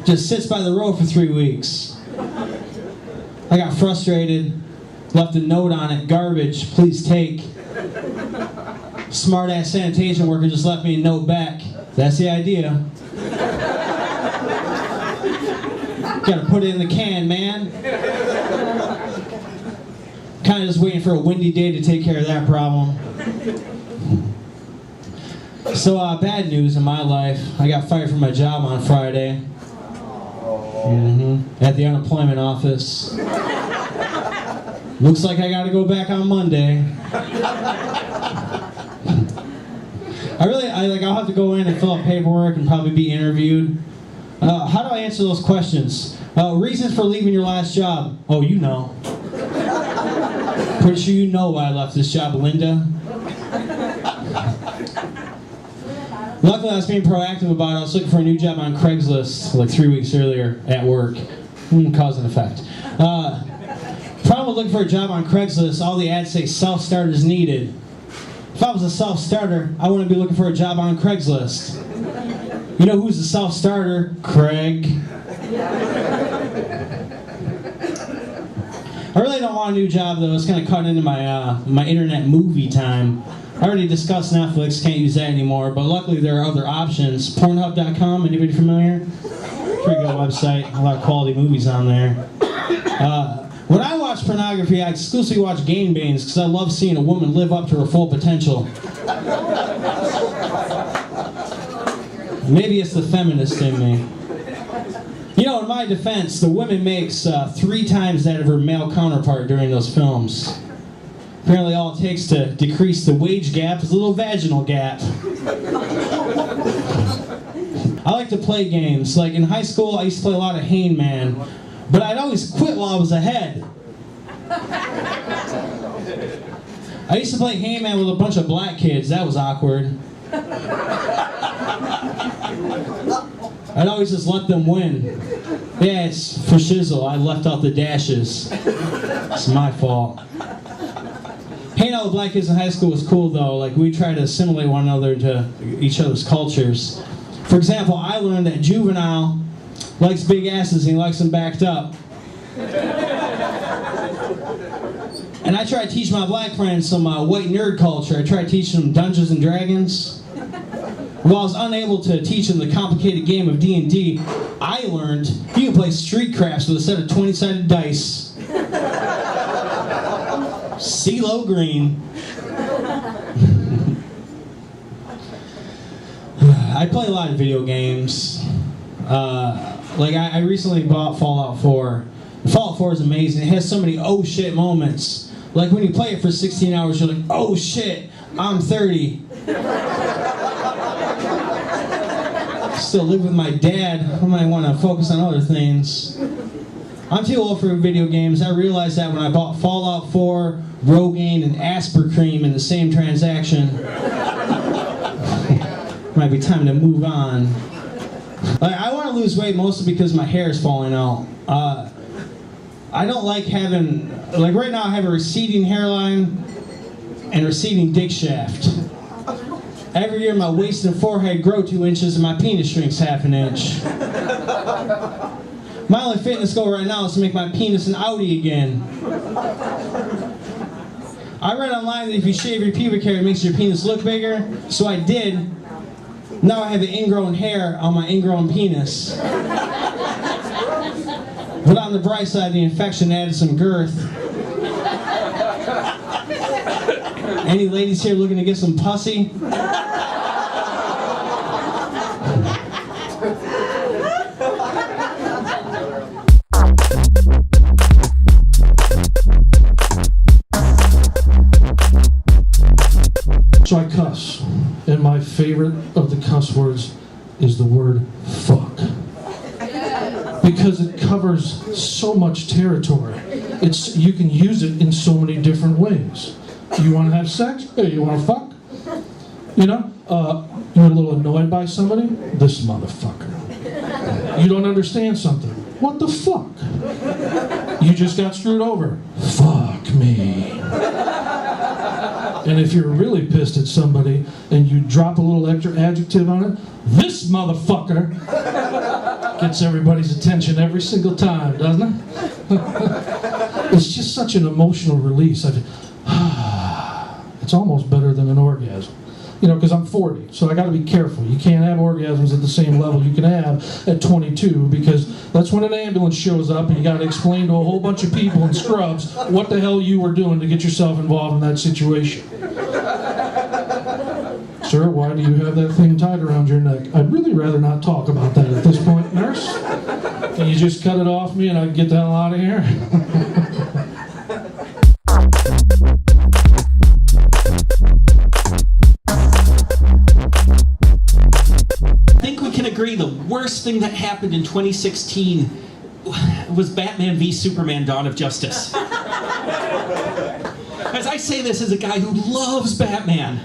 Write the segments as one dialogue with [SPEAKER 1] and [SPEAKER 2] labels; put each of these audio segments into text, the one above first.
[SPEAKER 1] just sits by the road for 3 weeks. I got frustrated, left a note on it, garbage, please take. Smart ass sanitation worker just left me a note back. That's the idea. Gotta put it in the can, man. Kind of just waiting for a windy day to take care of that problem. So, bad news in my life. I got fired from my job on Friday. At the unemployment office. Looks like I gotta go back on Monday. I'll have to go in and fill out paperwork and probably be interviewed. How do I answer those questions? Reasons for leaving your last job. Oh, you know. Pretty sure you know why I left this job, Linda. Luckily, I was being proactive about it. I was looking for a new job on Craigslist like 3 weeks earlier at work. Cause and effect. Problem with looking for a job on Craigslist, all the ads say self-starters needed. If I was a self-starter, I wouldn't be looking for a job on Craigslist. You know who's a self-starter? Craig. I really don't want a new job though. It's kind of cutting into my internet movie time. I already discussed Netflix, can't use that anymore, but luckily there are other options. Pornhub.com, anybody familiar? Pretty good website, a lot of quality movies on there. When I watch pornography, I exclusively watch gangbangs because I love seeing a woman live up to her full potential. Maybe it's the feminist in me. You know, in my defense, the woman makes 3 times that of her male counterpart during those films. Apparently all it takes to decrease the wage gap is a little vaginal gap. I like to play games. Like in high school, I used to play a lot of Hangman, but I'd always quit while I was ahead. I used to play Hangman with a bunch of black kids. That was awkward. I'd always just let them win. Yes, for shizzle, I left out the dashes. It's my fault. Hanging out with black kids in high school was cool though. Like we tried to assimilate one another into each other's cultures. For example, I learned that Juvenile likes big asses and he likes them backed up. And I tried to teach my black friends some white nerd culture. I tried to teach them Dungeons and Dragons. While I was unable to teach them the complicated game of D&D, I learned you can play street crafts with a set of 20-sided dice. CeeLo Green. I play a lot of video games. I recently bought Fallout 4. Fallout 4 is amazing. It has so many oh shit moments. Like when you play it for 16 hours, you're like, oh shit, I'm 30. Still live with my dad. I might want to focus on other things. I'm too old for video games. I realized that when I bought Fallout 4, Rogaine, and Aspercream in the same transaction. Might be time to move on. I want to lose weight mostly because my hair is falling out. I don't like having, right now I have a receding hairline and receding dick shaft. Every year my waist and forehead grow 2 inches and my penis shrinks ½ an inch. My only fitness goal right now is to make my penis an Audi again. I read online that if you shave your pubic hair, it makes your penis look bigger, so I did. Now I have an ingrown hair on my ingrown penis. But on the bright side, the infection added some girth. Any ladies here looking to get some pussy?
[SPEAKER 2] So I cuss, and my favorite of the cuss words is the word fuck. Because it covers so much territory. You can use it in so many different ways. You want to have sex? Hey, you want to fuck? You know? You're a little annoyed by somebody? This motherfucker. You don't understand something? What the fuck? You just got screwed over? Fuck me. And if you're really pissed at somebody and you drop a little extra adjective on it, this motherfucker. gets everybody's attention every single time, doesn't it? It's just such an emotional release. It's almost better than an orgasm. You know, because I'm 40, so I got to be careful. You can't have orgasms at the same level you can have at 22, because that's when an ambulance shows up and you got to explain to a whole bunch of people in scrubs what the hell you were doing to get yourself involved in that situation. Sir, why do you have that thing tied around your neck? I'd really rather not talk about that at this point, nurse. Can you just cut it off me and I can get the hell out of here?
[SPEAKER 3] I think we can agree the worst thing that happened in 2016 was Batman v Superman: Dawn of Justice. As I say this as a guy who loves Batman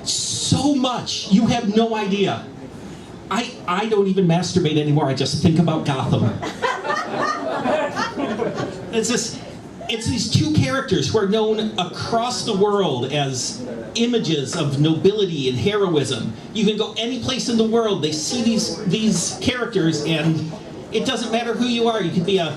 [SPEAKER 3] so much, you have no idea. I don't even masturbate anymore, I just think about Gotham. It's these two characters who are known across the world as images of nobility and heroism. You can go any place in the world, they see these characters, and it doesn't matter who you are. You could be a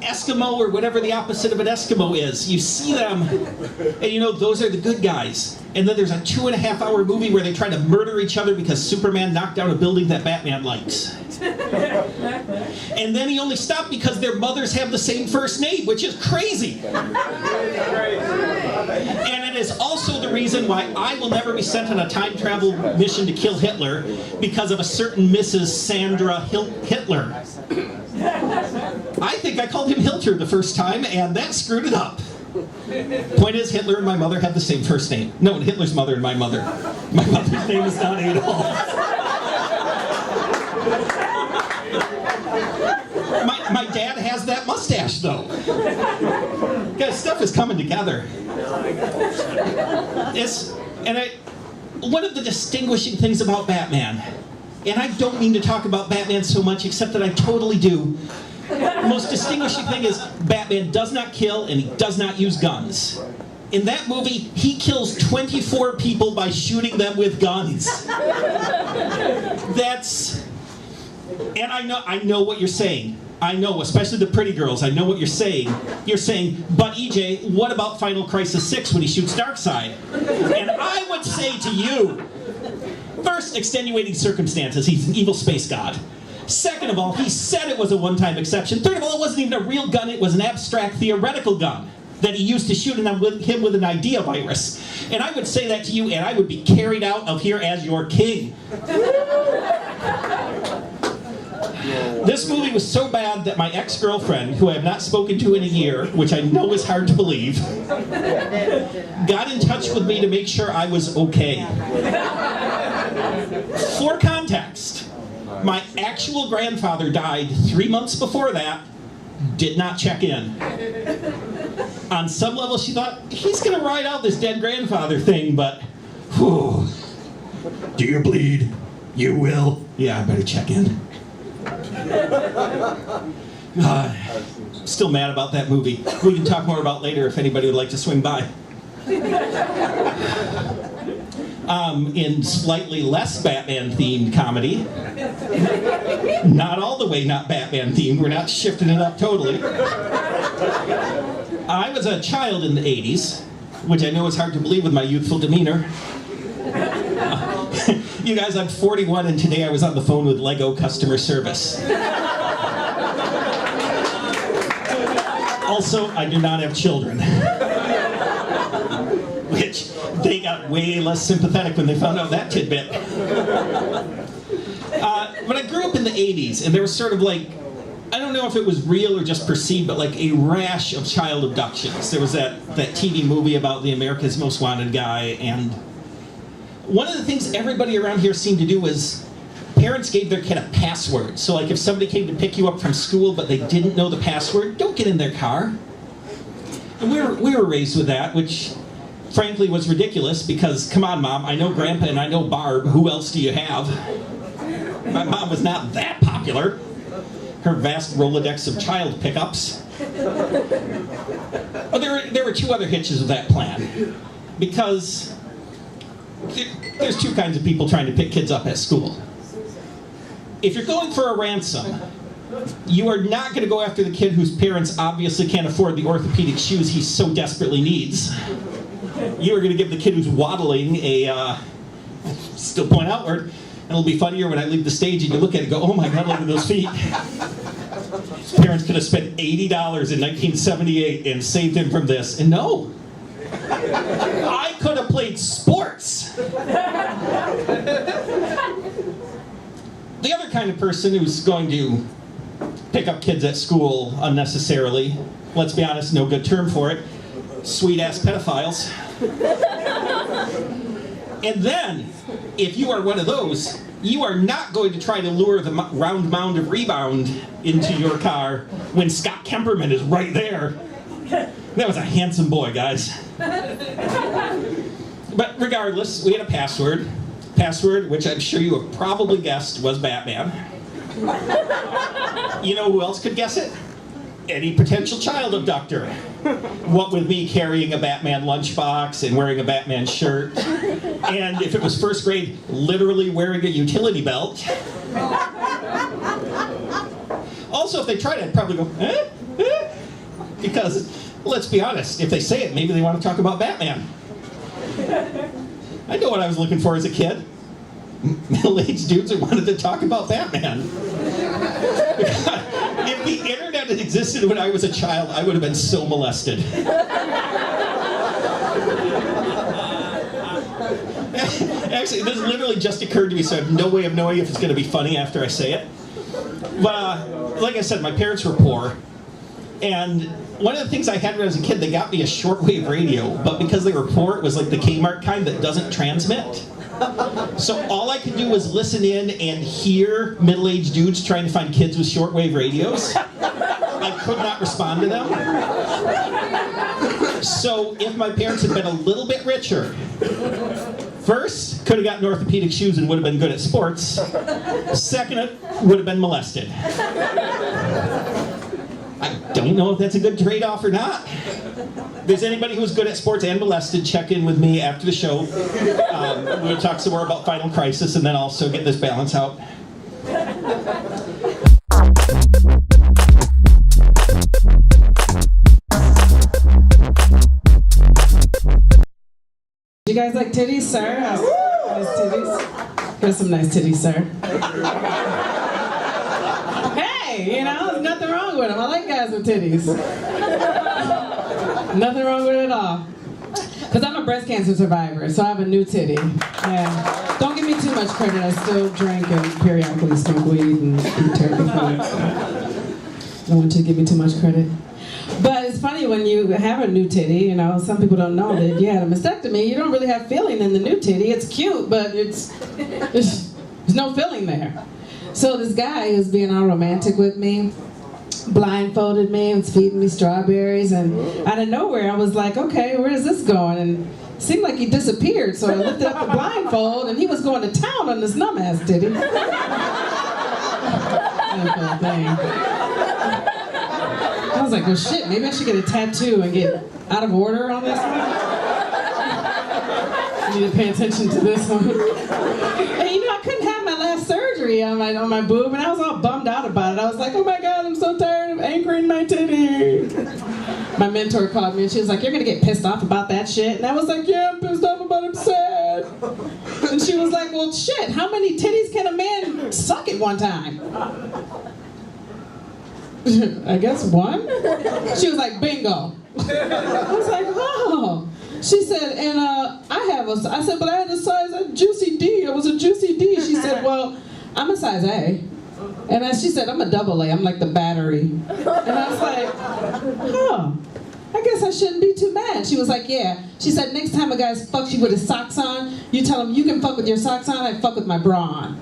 [SPEAKER 3] Eskimo or whatever the opposite of an Eskimo is. You see them, and you know those are the good guys. And then there's a 2.5-hour movie where they try to murder each other because Superman knocked down a building that Batman likes. And then he only stopped because their mothers have the same first name, which is crazy. And it is also the reason why I will never be sent on a time travel mission to kill Hitler, because of a certain Mrs. Sandra Hitler. I think I called him Hilter the first time, and that screwed it up. Point is, Hitler and my mother have the same first name. No, Hitler's mother and my mother. My mother's name is not Adolf. My dad has that mustache, though. Guys, stuff is coming together. One of the distinguishing things about Batman, and I don't mean to talk about Batman so much, except that I totally do. The most distinguishing thing is Batman does not kill and he does not use guns. In that movie, he kills 24 people by shooting them with guns. And I know what you're saying. I know, especially the pretty girls, I know what you're saying. You're saying, but EJ, what about Final Crisis 6 when he shoots Darkseid? And I would say to you, first, extenuating circumstances, he's an evil space god. Second of all, he said it was a one-time exception. Third of all, it wasn't even a real gun, it was an abstract theoretical gun that he used to shoot him with an idea virus. And I would say that to you, and I would be carried out of here as your king. This movie was so bad that my ex-girlfriend, who I have not spoken to in a year, which I know is hard to believe, got in touch with me to make sure I was okay. For context, my actual grandfather died 3 months before that, did not check in. On some level, she thought, he's going to ride out this dead grandfather thing, but, whew, do you bleed? You will? Yeah, I better check in. Still mad about that movie. We can talk more about later if anybody would like to swing by. In slightly less Batman-themed comedy, not all the way not Batman-themed, we're not shifting it up totally. I was a child in the 80s, which I know is hard to believe with my youthful demeanor. You guys, I'm 41, and today I was on the phone with Lego customer service. Also, I do not have children. Which, they got way less sympathetic when they found out that tidbit. But I grew up in the 80s, and there was sort of like, I don't know if it was real or just perceived, but like a rash of child abductions. There was that TV movie about the America's Most Wanted guy, and one of the things everybody around here seemed to do was parents gave their kid a password. So like if somebody came to pick you up from school but they didn't know the password, don't get in their car. And we were raised with that, which frankly was ridiculous because, come on, Mom, I know Grandpa and I know Barb. Who else do you have? My mom was not that popular. Her vast Rolodex of child pickups. But there were two other hitches of that plan. Because there's two kinds of people trying to pick kids up at school. if you're going for a ransom, you are not going to go after the kid whose parents obviously can't afford the orthopedic shoes he so desperately needs. You are going to give the kid who's waddling a, still point outward, and it'll be funnier when I leave the stage and you look at it and go, oh my God, look at those feet. His parents could have spent $80 in 1978 and saved him from this. And no, I could have played sports. The other kind of person who's going to pick up kids at school unnecessarily, let's be honest, no good term for it, sweet-ass pedophiles. And then, if you are one of those, you are not going to try to lure the round mound of rebound into your car when Scott Kemperman is right there. That was a handsome boy, guys. But regardless, we had a password. Password, which I'm sure you have probably guessed, was Batman. You know who else could guess it? Any potential child abductor. What with me carrying a Batman lunchbox and wearing a Batman shirt, and if it was first grade, literally wearing a utility belt. Also, if they tried, I'd probably go, eh? Eh? Because, let's be honest, if they say it, maybe they want to talk about Batman. I know what I was looking for as a kid. Middle-aged dudes who wanted to talk about Batman. If the internet had existed when I was a child, I would have been so molested. Actually, this literally just occurred to me, so I have no way of knowing if it's going to be funny after I say it. But, like I said, my parents were poor. And one of the things I had when I was a kid, they got me a shortwave radio, but because they were poor, it was like the Kmart kind that doesn't transmit. So all I could do was listen in and hear middle-aged dudes trying to find kids with shortwave radios. I could not respond to them. So if my parents had been a little bit richer, first, could have gotten orthopedic shoes and would have been good at sports. Second, would have been molested. I don't know if that's a good trade-off or not. If there's anybody who's good at sports and molested, check in with me after the show. We'll talk some more about Final Crisis and then also get this balance out.
[SPEAKER 4] You guys like titties, sir? Nice titties. Here's some nice titties, sir. Hey, you know, there's nothing wrong with them. I like guys with titties. Nothing wrong with it at all. Because I'm a breast cancer survivor, so I have a new titty. Yeah. Don't give me too much credit. I still drink and periodically smoke weed and eat terrible food. Don't want you to give me too much credit. But it's funny when you have a new titty, you know, some people don't know that if you had a mastectomy, you don't really have feeling in the new titty. It's cute, but there's no feeling there. So this guy who's being all romantic with me, blindfolded me and was feeding me strawberries, and out of nowhere I was like, okay, where is this going? And it seemed like he disappeared, so I lifted up the blindfold and he was going to town on this numb-ass titty. I was like, well shit, maybe I should get a tattoo and get out of order on this one. I need to pay attention to this one. And you know, I couldn't have my last surgery on my boob, and I was all bummed out about it. I was like, oh my God, I'm so tired of anchoring my titty. My mentor called me and she was like, you're gonna get pissed off about that shit? And I was like, yeah, I'm pissed off about it, I'm sad. And she was like, well shit, how many titties can a man suck at one time? I guess one? She was like, bingo. I was like, oh. She said, and I said, but I had a size a juicy D. I was a juicy D. She said, well, I'm a size A. And she said, I'm a double A. I'm like the battery. And I was like, huh. I guess I shouldn't be too mad. She was like, yeah. She said, next time a guy fucks you with his socks on, you tell him you can fuck with your socks on, I fuck with my bra on.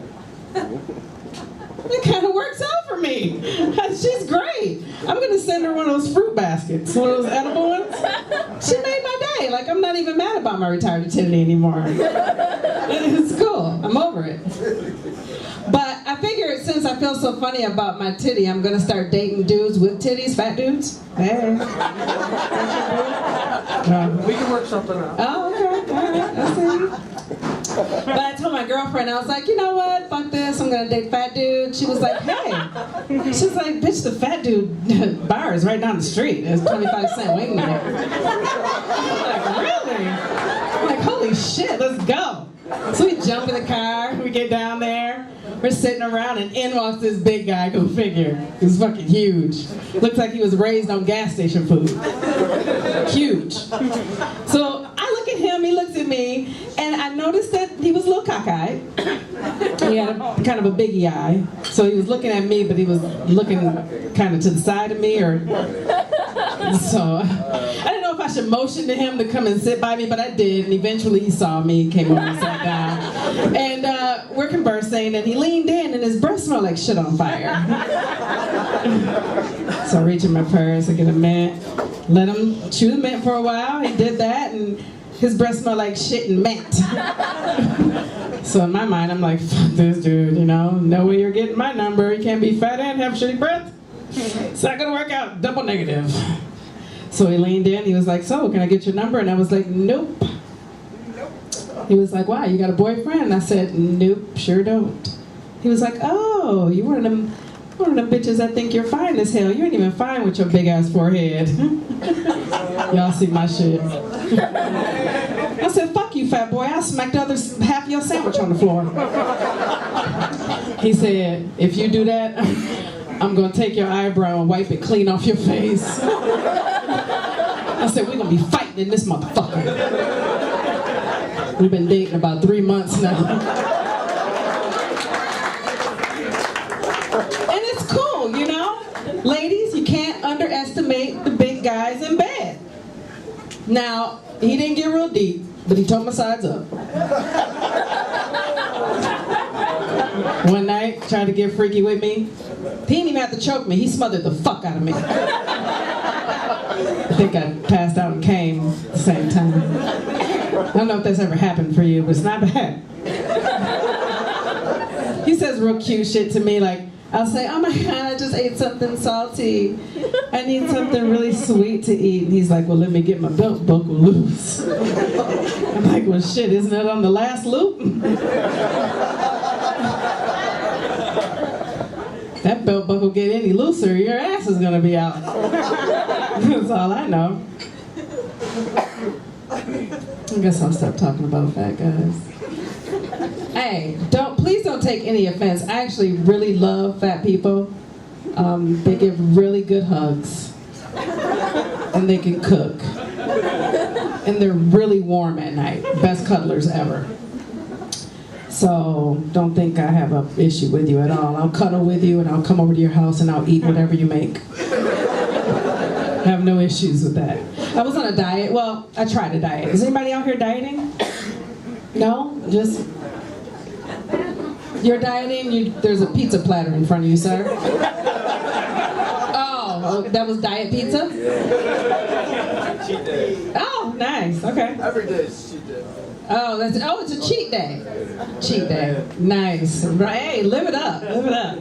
[SPEAKER 4] It kind of works out for me. She's great. I'm going to send her one of those fruit baskets, one of those edible ones. She made my day. Like, I'm not even mad about my retired titty anymore. It's cool. I'm over it. But I figured since I feel so funny about my titty, I'm going to start dating dudes with titties, fat dudes. Hey.
[SPEAKER 2] We can work something out.
[SPEAKER 4] Oh, okay. All right. I see. But I told my girlfriend, I was like, you know what? Fuck this. I'm gonna date fat dude. She was like, hey. She was like, bitch, the fat dude bar is right down the street. There's 25-cent wing there. I'm like, really? I'm like, holy shit, let's go. So we jump in the car, we get down there, we're sitting around, and in walks this big guy, go figure. He's fucking huge. Looks like he was raised on gas station food. Huge. So I look at him, he looks at me, and I noticed that he was a little cockeyed. He had kind of a biggie eye. So he was looking at me, but he was looking kind of to the side of me, or so I didn't know if I should motion to him to come and sit by me, but I did, and eventually he saw me, came over and sat down. And we're conversing, and he leaned in, and his breath smelled like shit on fire. So I reach in my purse, I get a mint, let him chew the mint for a while. He did that, and his breath smelled like shit and mint. So in my mind, I'm like, fuck this dude, you know way you're getting my number. You can't be fat and have shitty breath. It's not gonna work out, double negative. So he leaned in, he was like, so, can I get your number? And I was like, nope. He was like, why, you got a boyfriend? And I said, nope, sure don't. He was like, oh, you one of them bitches that think you're fine as hell. You ain't even fine with your big ass forehead. Y'all see my shit. I said, fuck you, fat boy. I'll smack the other half of your sandwich on the floor. He said, if you do that, I'm gonna take your eyebrow and wipe it clean off your face. I said, we're gonna be fighting in this motherfucker. We've been dating about 3 months now. And it's cool, you know? Ladies, you can't underestimate the big guys in bed. Now, he didn't get real deep, but he told my sides up. One night, tried to get freaky with me. He didn't even have to choke me. He smothered the fuck out of me. I think I passed out and came at the same time. I don't know if that's ever happened for you, but it's not bad. He says real cute shit to me, like, I'll say, oh my God, I just ate something salty. I need something really sweet to eat. And he's like, well, let me get my belt buckle loose. I'm like, well, shit, isn't it on the last loop? That belt buckle get any looser, your ass is gonna be out. That's all I know. I guess I'll stop talking about fat guys. Hey, please don't take any offense. I actually really love fat people. They give really good hugs. And they can cook. And they're really warm at night. Best cuddlers ever. So don't think I have an issue with you at all. I'll cuddle with you and I'll come over to your house and I'll eat whatever you make. I have no issues with that. I was on a diet. Well, I tried a diet. Is anybody out here dieting? No? Just... You're dieting? There's a pizza platter in front of you, sir. Oh, that was diet pizza?
[SPEAKER 5] Cheat day.
[SPEAKER 4] Oh, nice. Okay.
[SPEAKER 5] Every day is cheat day.
[SPEAKER 4] Oh, it's a cheat day. Cheat day. Nice. Right. Hey, live it up. Live it up.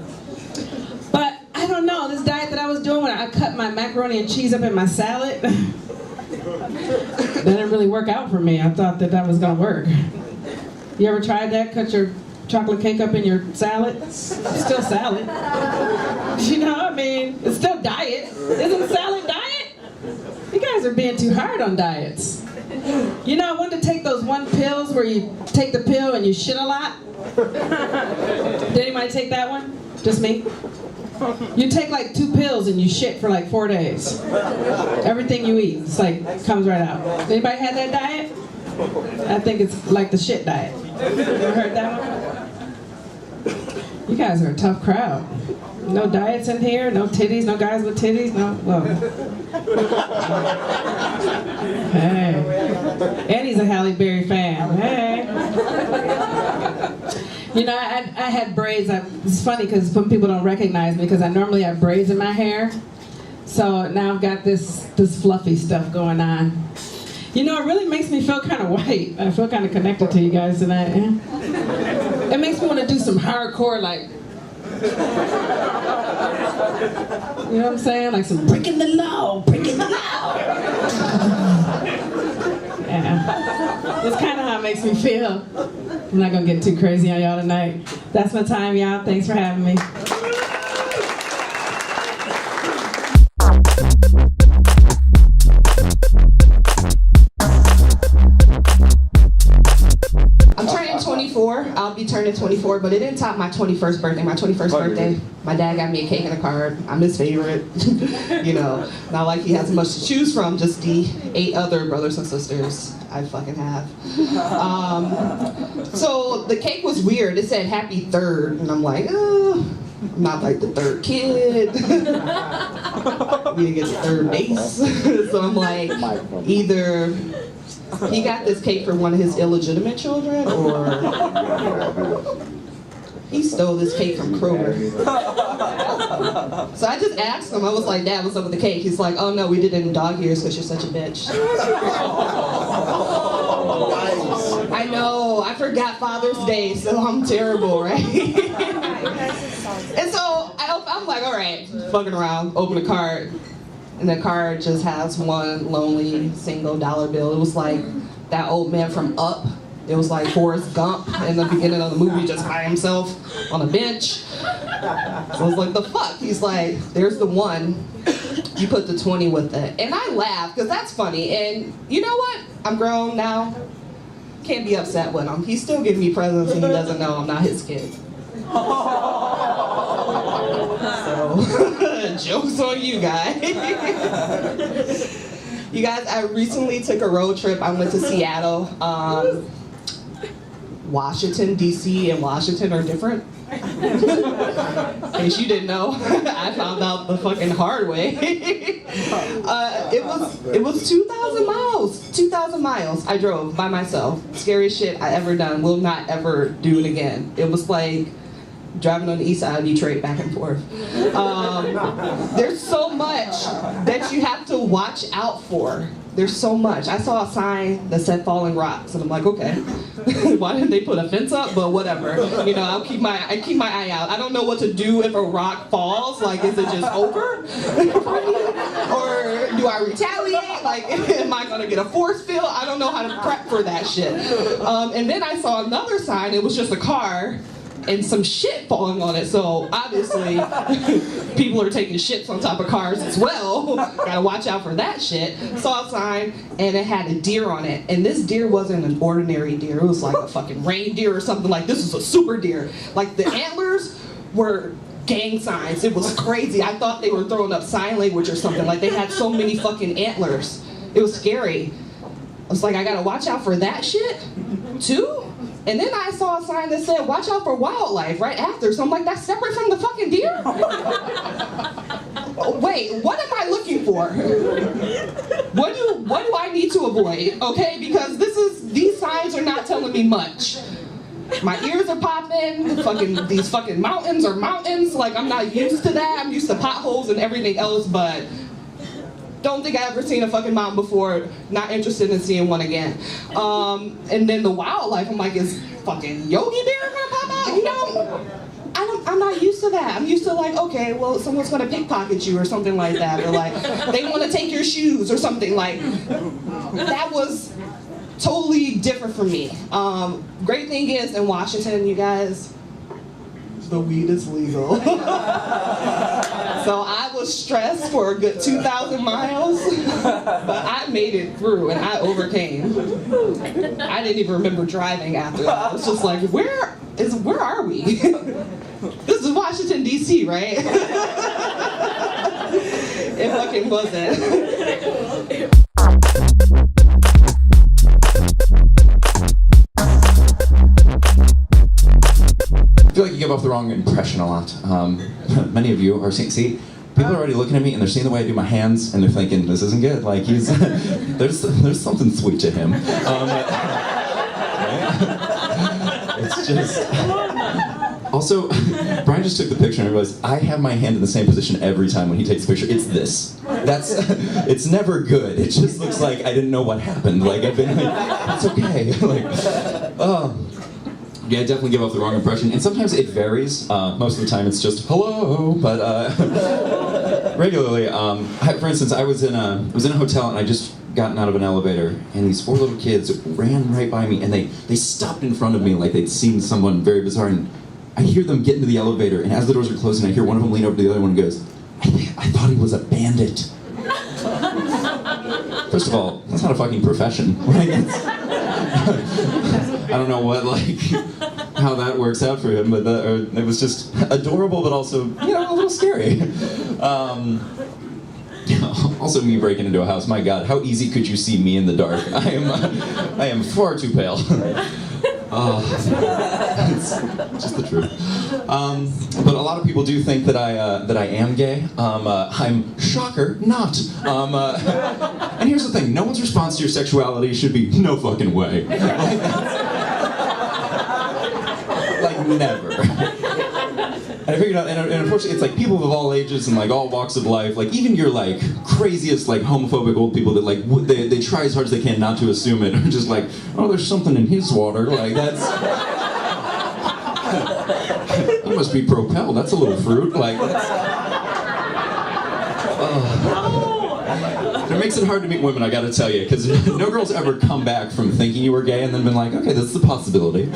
[SPEAKER 4] But I don't know, this diet that I was doing when I cut my macaroni and cheese up in my salad, that didn't really work out for me. I thought that was gonna work. You ever tried that? Cut your chocolate cake up in your salad? It's still salad. You know, I mean, it's still diet. Isn't salad diet? You guys are being too hard on diets. You know, I wanted to take those one pills where you take the pill and you shit a lot. Did anybody take that one? Just me? You take like 2 pills and you shit for like 4 days. Everything you eat, it's like, comes right out. Anybody had that diet? I think it's like the shit diet. You ever heard that one? You guys are a tough crowd. No diets in here, no titties, no guys with titties, no, well. Hey. And he's a Halle Berry fan. Hey. You know, I had braids. It's funny because some people don't recognize me because I normally have braids in my hair. So now I've got this fluffy stuff going on. You know, it really makes me feel kind of white. I feel kind of connected to you guys tonight. Yeah? It makes me want to do some hardcore, like, you know what I'm saying? Like some breaking the law, breaking the law. Yeah. That's kind of how it makes me feel. I'm not gonna get too crazy on y'all tonight. That's my time, y'all. Thanks for having me.
[SPEAKER 6] I'm turning 24. I'll be turning 24, but it didn't top my 21st birthday. My 21st birthday, my dad got me a cake and a card. I'm his favorite. You know, not like he has much to choose from, just the 8 other brothers and sisters I fucking have. So the cake was weird. It said happy 3rd, and I'm like, oh, I'm not like the 3rd kid. We didn't get the 3rd base. So I'm like, either he got this cake for one of his illegitimate children, or he stole this cake from Kroger. So I just asked him, I was like, Dad, what's up with the cake? He's like, oh no, we did it in dog years because you're such a bitch. I know, I forgot Father's Day, so I'm terrible, right? And so I'm like, all right, fucking around, open a card. And the card just has one lonely single dollar bill. It was like that old man from Up. It was like Forrest Gump in the beginning of the movie, just by himself on a bench. So I was like, the fuck? He's like, there's the one. You put the 20 with it. And I laughed, because that's funny. And you know what? I'm grown now. Can't be upset with him. He's still giving me presents and he doesn't know I'm not his kid. So, joke's on you guys. You guys, I recently took a road trip. I went to Seattle. Washington, D.C. and Washington are different. In case you didn't know, I found out the fucking hard way. It was 2,000 miles. 2,000 miles I drove by myself. Scariest shit I ever done. Will not ever do it again. It was like driving on the east side of Detroit back and forth. There's so much that you have to watch out for. There's so much. I saw a sign that said falling rocks, and I'm like, okay, why didn't they put a fence up? But whatever. You know, I keep my eye out. I don't know what to do if a rock falls. Like, is it just over? Or do I retaliate? Like, am I gonna get a force field? I don't know how to prep for that shit. And then I saw another sign. It was just a car and some shit falling on it. So obviously, people are taking shits on top of cars as well. Gotta watch out for that shit. Saw a sign, and it had a deer on it. And this deer wasn't an ordinary deer. It was like a fucking reindeer or something. Like, this is a super deer. Like, the antlers were gang signs. It was crazy. I thought they were throwing up sign language or something. Like, they had so many fucking antlers. It was scary. I was like, I gotta watch out for that shit, too? And then I saw a sign that said, watch out for wildlife right after. So I'm like, that's separate from the fucking deer? Wait, what am I looking for? What do I need to avoid? Okay, because these signs are not telling me much. My ears are popping, these fucking mountains are mountains. Like, I'm not used to that. I'm used to potholes and everything else, but don't think I ever seen a fucking mountain before. Not interested in seeing one again. And then the wildlife, I'm like, is fucking Yogi Bear gonna pop out? You know, I'm not used to that. I'm used to like, okay, well, someone's gonna pickpocket you or something like that, or like they want to take your shoes or something. Like, that was totally different for me. Great thing is in Washington, you guys, the weed is legal. So I was stressed for a good 2,000 miles, but I made it through and I overcame. I didn't even remember driving after that. I was just like, where are we? This is Washington, D.C., right? It fucking wasn't.
[SPEAKER 7] I feel like you give off the wrong impression a lot. Many of you are see, people are already looking at me and they're seeing the way I do my hands and they're thinking, this isn't good. Like, he's there's something sweet to him. It's just. Also, Brian just took the picture and I realized I have my hand in the same position every time when he takes a picture. It's this. It's never good. It just looks like I didn't know what happened. Like, I've been like, it's okay. Like, oh. Yeah, I definitely give off the wrong impression, and sometimes it varies. Most of the time it's just hello, but regularly, for instance, I was in a hotel and I just gotten out of an elevator, and these 4 little kids ran right by me, and they stopped in front of me like they'd seen someone very bizarre, and I hear them get into the elevator, and as the doors are closing, I hear one of them lean over to the other one and goes, I thought he was a bandit. First of all, that's not a fucking profession. Like, I don't know what, like, how that works out for him, but it was just adorable, but also, you know, a little scary. Also, me breaking into a house. My God, how easy could you see me in the dark? I am far too pale. It's just the truth. But a lot of people do think that I am gay. I'm shocker not. And here's the thing: no one's response to your sexuality should be no fucking way. Like never. And I figured out, and unfortunately, it's like people of all ages and like all walks of life, like even your like craziest like homophobic old people that like they try as hard as they can not to assume it, are just like, oh, there's something in his water, like that's. He must be propelled. That's a little fruit, like. It makes it hard to meet women, I gotta tell you, because no girl's ever come back from thinking you were gay and then been like, okay, this is a possibility.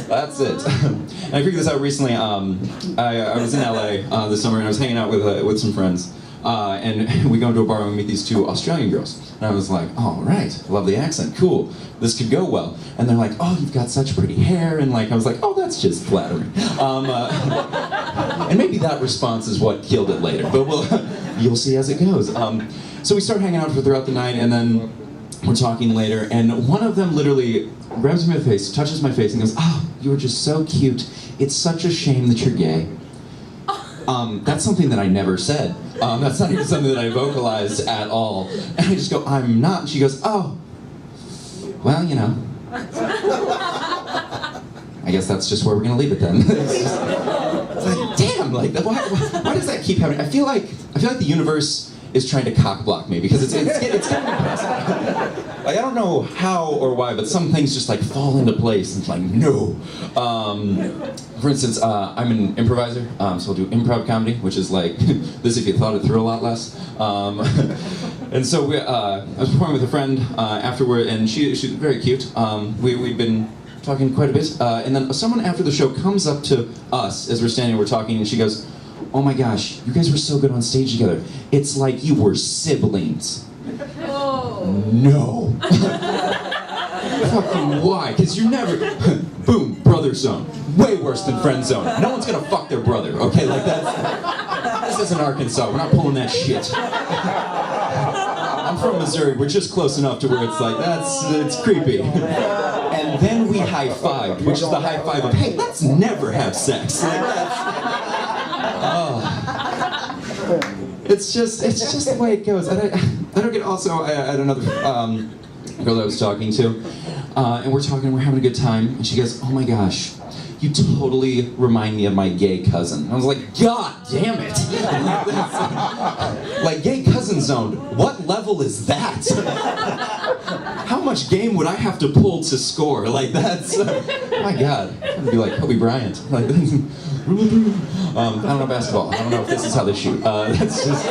[SPEAKER 7] That's it. And I figured this out recently. I was in LA this summer and I was hanging out with some friends. And we go into a bar and we meet these 2 Australian girls. And I was like, all right, love the accent, cool. This could go well. And they're like, oh, you've got such pretty hair. And like, I was like, oh, that's just flattering. And maybe that response is what killed it later. But you'll see as it goes. So we start hanging out throughout the night and then we're talking later. And one of them literally grabs me by the face, touches my face and goes, oh, you are just so cute. It's such a shame that you're gay. That's something that I never said. That's not even something that I vocalized at all. And I just go, I'm not. And she goes, oh, well, you know. I guess that's just where we're gonna leave it then. It's like, damn, like, why does that keep happening? I feel like the universe is trying to cock block me because it's getting impressive. Like, I don't know how or why, but some things just like fall into place. And it's like, no. For instance, I'm an improviser, so I'll do improv comedy, which is like this if you thought it through a lot less. And so I was performing with a friend afterward, and she's very cute. We'd been talking quite a bit, and then someone after the show comes up to us as we're standing, we're talking, and she goes, oh my gosh, you guys were so good on stage together. It's like you were siblings. Oh. No. Fucking why? Because you never, boom, brother zone. Way worse than friend zone. No one's gonna fuck their brother, okay? Like this isn't Arkansas, we're not pulling that shit. I'm from Missouri, we're just close enough to where it's like, it's creepy. And then we high-fived, which is the high five of, hey, let's never have sex. Like it's just the way it goes. And I don't get. Also, I had another girl that I was talking to, and we're having a good time, and she goes, "Oh my gosh, you totally remind me of my gay cousin." And I was like, God damn it! Like gay cousin zone. What level is that? How much game would I have to pull to score? Like that's. My God, I'd be like Kobe Bryant. Like. I don't know basketball. I don't know if this is how they shoot. That's just.